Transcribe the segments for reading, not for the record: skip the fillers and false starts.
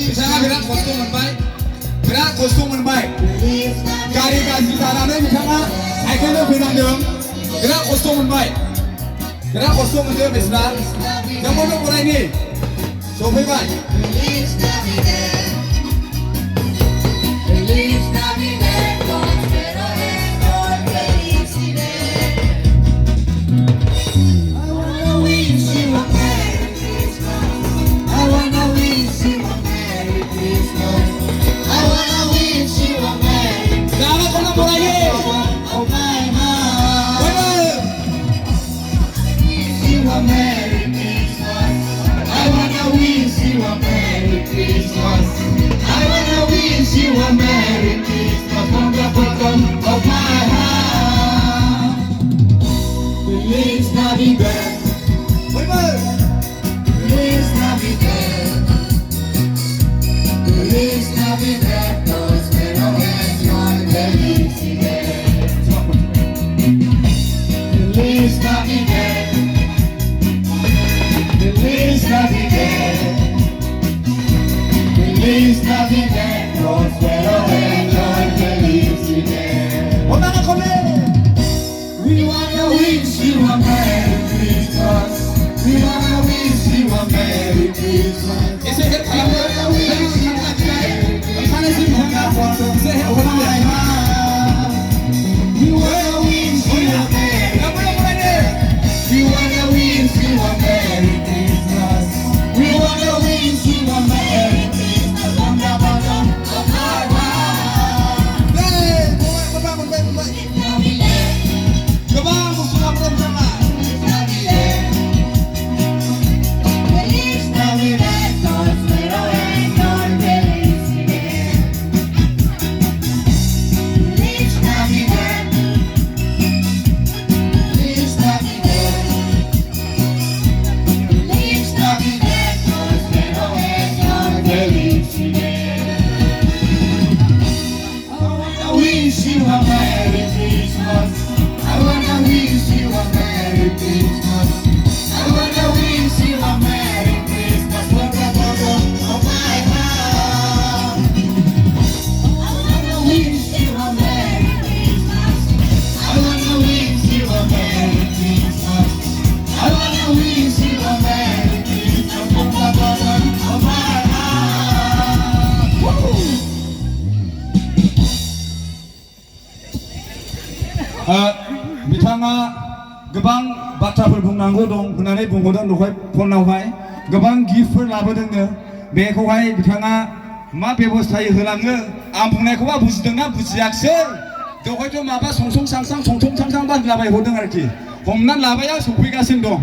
Misalnya gerak kostum baik, gerak kostum baik. Kari kasih sarana misalnya, saya kena bilang dong, gerak kostum baik, gerak kostum itu besar. Yang mana mulai ini? Sofi baik. बिथाङा गोबां बाथ्राफोर बुंनांगौ दं होननानै बुंहरदों दहाय फनावहाय गोबां गिफ्टफोर लाबोदोंनो बेखौहाय बिथाङा मा बेबस्थायै होलाङो आं बुंनायखौबा बुजिदोंना बुजियाखिसै दहायथ' माबा संसं सांसां बानलाबाय हरदों आरोखि हमनानै लाबाया सफैगासिनो दं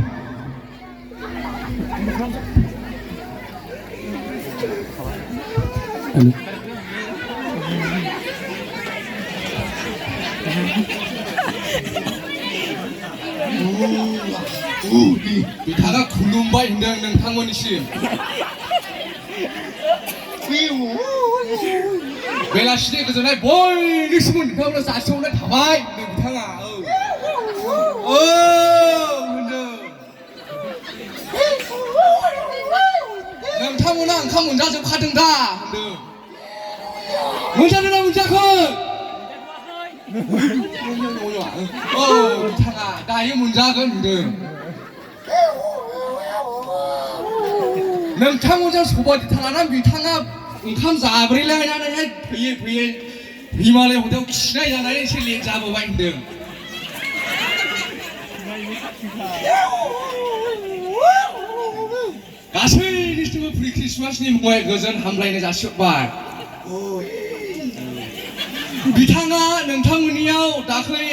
बिथाङा खुलुमबाय होनदों नोंथांमोननिसिम बेलासिनि गोजोननाय बयनिसिमबो नोंथांमोना जासिहरनाय थाबाय होनदों बिथाङा होनदों नोंथांमोना ओंखाम मोनजाजोबखादों दा होनदों मोनजादोंना मोनजायाखै बिथाङा दायो मोनजागोन होनदों नोंथांमोनजों सबायदि थांनानै बिथाङा ओंखाम जाब्रैलायनानैहाय फैयै हिमालय हटेलाव खिनाय जानानै एसे लेट जाबोबाय होनदों गासैनिसिमबो प्रि ख्रिस्टमासनि मुङै गोजोन हामलायनाय जासिहरबाय बिथाङा नोंथांमोननियाव दाख्लै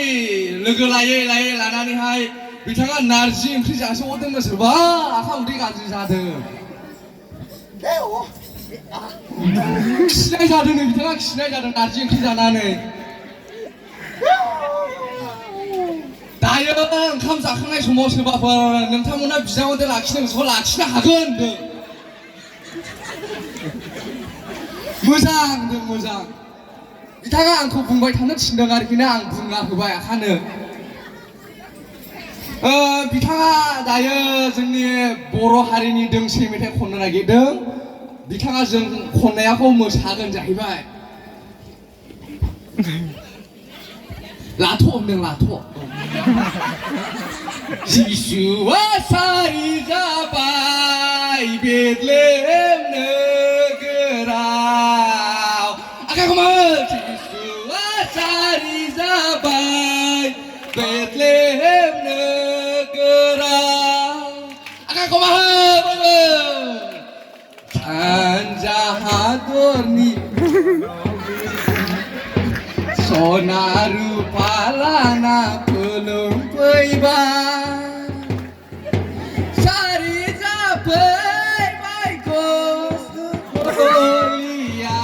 लोगो लायै लानानैहाय बिथाङा नारजि ओंख्रि जासिहरदोंनो सोरबा आखाइ उदै गाज्रि जादों खिनाय जादोंनो बिथाङा खिनाय जादों नारजि ओंख्रि जानानै 다요 ओंखाम जाखांनाय समाव सोरबाफोर नोंथांमोना बिजामादै लाखिनो गोसोबा लाखिनो हागोन होनदों मोजां होनदों मोजां बिथाङा आंखौ बुंबाय थानो थिनदों आरोखि ना आं बुंना होबाय आखानो बिथाङा दायो जोंनि बर' हारिनि दोंसे मेथाइ खननो नागिरदों बिथाङा जों खननायखौ मोसागोन जाहैबाय लाथ' होनदों लाथ' जिसुआ सारि जाबाय बेथलेहेम नोगोराव आखाइखौ माहो जिसुआ सारि जाबाय बेथलेहेम नोगोराव आखाइखौ माहो बयबो सानजा हादरनि सना रुपा लाना खुलुमफैबाय सारि जाफैबाय गलिया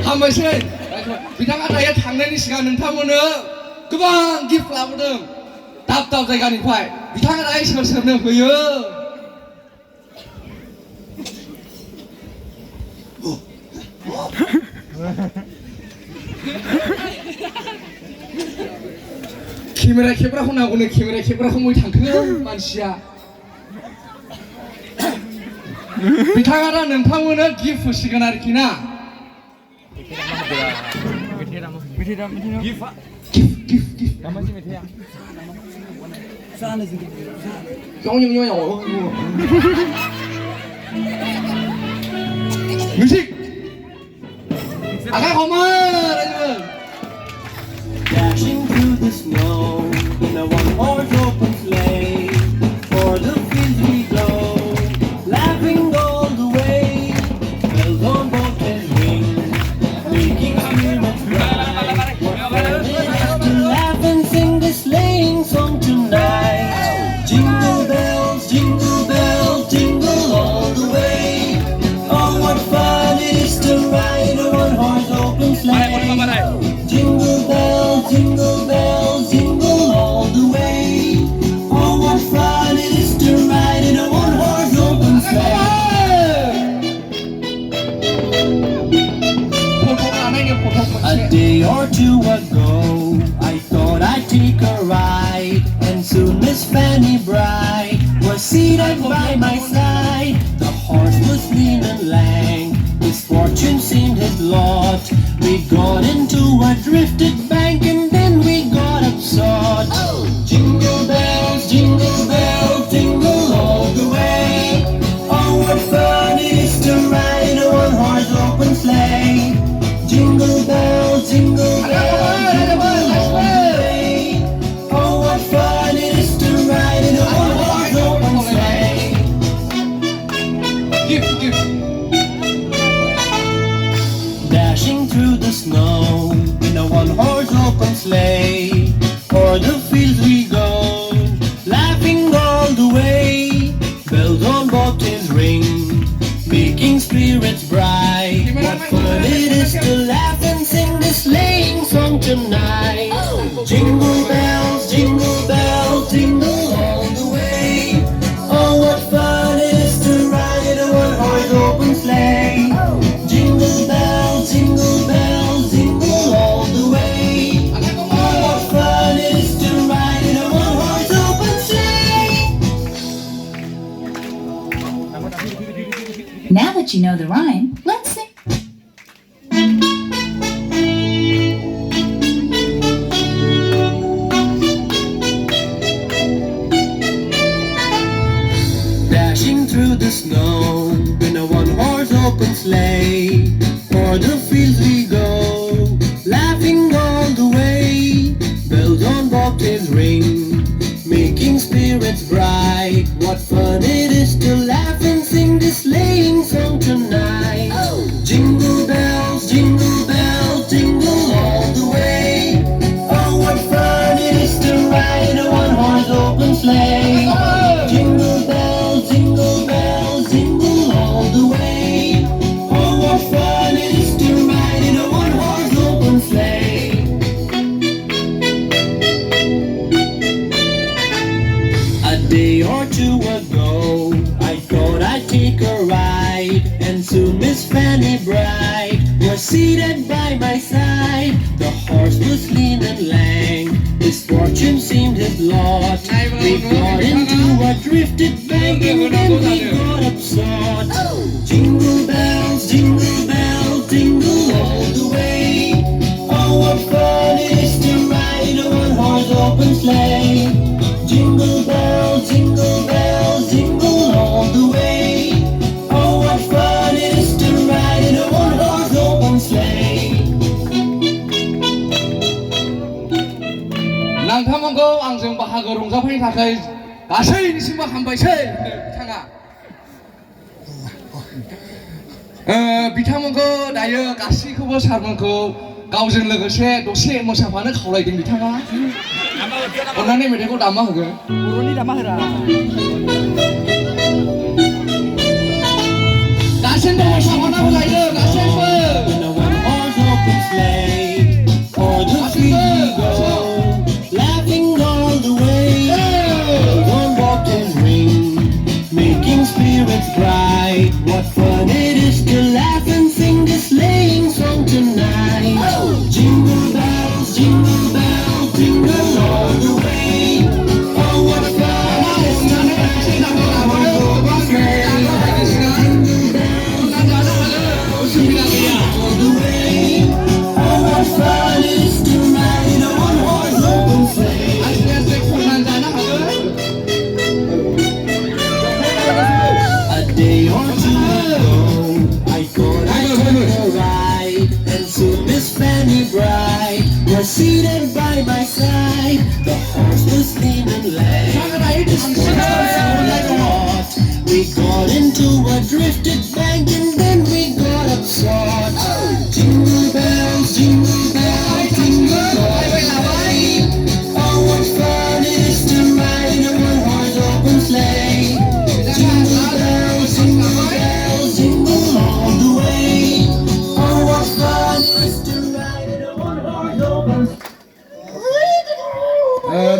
हामबायसै बिथाङा दायो थांनायनि सिगां नोंथांमोननो गोबां गिफ्ट लाबोदों दाब दाब जायगानिफ्राय बिथाङा दायो सोर सोरनो होयो केमेरा खेबग्राखौ नांगौनो केमेरा खेबग्राखौ मै थांखो मानसिया बिथाङा दा नोंथांमोननो गिफ्ट होसिगोन आरोखि ना म्युजिक आखाइ हमो रायजो Dashing through the snow in a one-horse open sleigh, for the fields we go, laughing all the way. Bells on both and ring, making spirits bright. What fun it is to laugh and sing this sleighing song tonight. Jingle bells, jingle all the way. Oh, what fun it is to ride a one-horse open sleigh. Jingle bells, jingle all the way. Oh, what fun it is to ride in a one-horse open sleigh. A day or two ago, I thought I'd take a ride, and soon Miss Fanny Bright was seated by my side. The horse was lean and lank, his fortune seemed his lot. We got into a drifted bank and then we got upsot. Jingle bells, jingle all the way. Oh, what fun it is to ride in a one-horse open sleigh. Jingle bells, jingle all the way. Oh, what fun it is to ride in a one-horse open sleigh. Gift Dashing through the snow in a one-horse open sleigh, o'er the fields we go, laughing all the way. Bells on bobtails ring, making spirits bright. What fun it is to laugh and sing this sleighing song tonight. Jingle bells, jingle all the way. Oh, what fun it is to ride a one-horse open sleigh. Jingle bells, jingle all the way. Oh, what fun it is to ride in a one-horse open sleigh. Now that you know the rhyme, let's sing. Dashing through the snow in a one-horse open sleigh, o'er the fields we go, laughing all the way. Bells on bobtails ring, making spirits bright. What fun it is to laugh and sing this sleighing song tonight. Jingle bells, jingle all the way. Oh, what fun it is to ride a one-horse open sleigh. Jingle bells, jingle all the way. Oh, what fun it is to ride in a one-horse open sleigh. Fanny Bright was seated by my side. The horse was lean and lank, his fortune seemed his lot. We got into a drifted bank and then we got upset. Jingle bells, jingle all the way. Oh, what fun it is to ride a one-horse open sleigh. Jingle bells, jingle all the way. Oh, what fun it is to ride a one-horse open sleigh. नोंथांमोनखौ आंजों बाहागो रंजाफायनो थाखाय गासैनिसिमबो हामबायसै बिथाङा बिथांमोनखौ दायो गासैखौबो सारमोनखौ गावजों लोगोसे दसे मोसाफानो खावलायदों बिथाङा अन्नानै मेथाइखौ दामना होगोन बर'नि दामना होरा गासैबो मोसाफानांगौ जायो गासैबो In a one-horse open sleigh, o'er the field we go, laughing all the way. Don't walk and ring, making spirits bright. What fun it is to laugh and sing this sleighing song tonight. Jingle bells, jingle all the way. Oh, what fun it is to ride a one-horse open sleigh. All the way. Oh, what fun it is to ride a one-horse open sleigh. A day or two ago, I thought I took a ride, and soon Miss Fanny Bright was seated by my side. The horse was lean and lank, his fortune seemed like a lot. We got into a drifted bank and then we got upset. Jingle bells, jingle all the way. Oh, what fun it is to ride a one-horse open sleigh. Jingle bells, jingle all the way. Oh, what fun it is to ride a one-horse open sleigh.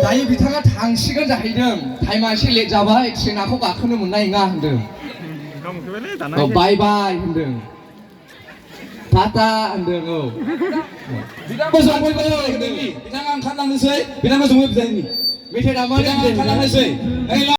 다이 비타가 당식은 자이름 다이만시 레자바이 트레나코 가크는 문나인가 한등 바이바이 한등 바타 한등 Pasal boy pasal ni. Bitangan kan nang sesuai. Bitangan semua bisa ini. 메테 다마리 Bitangan kan nang sesuai.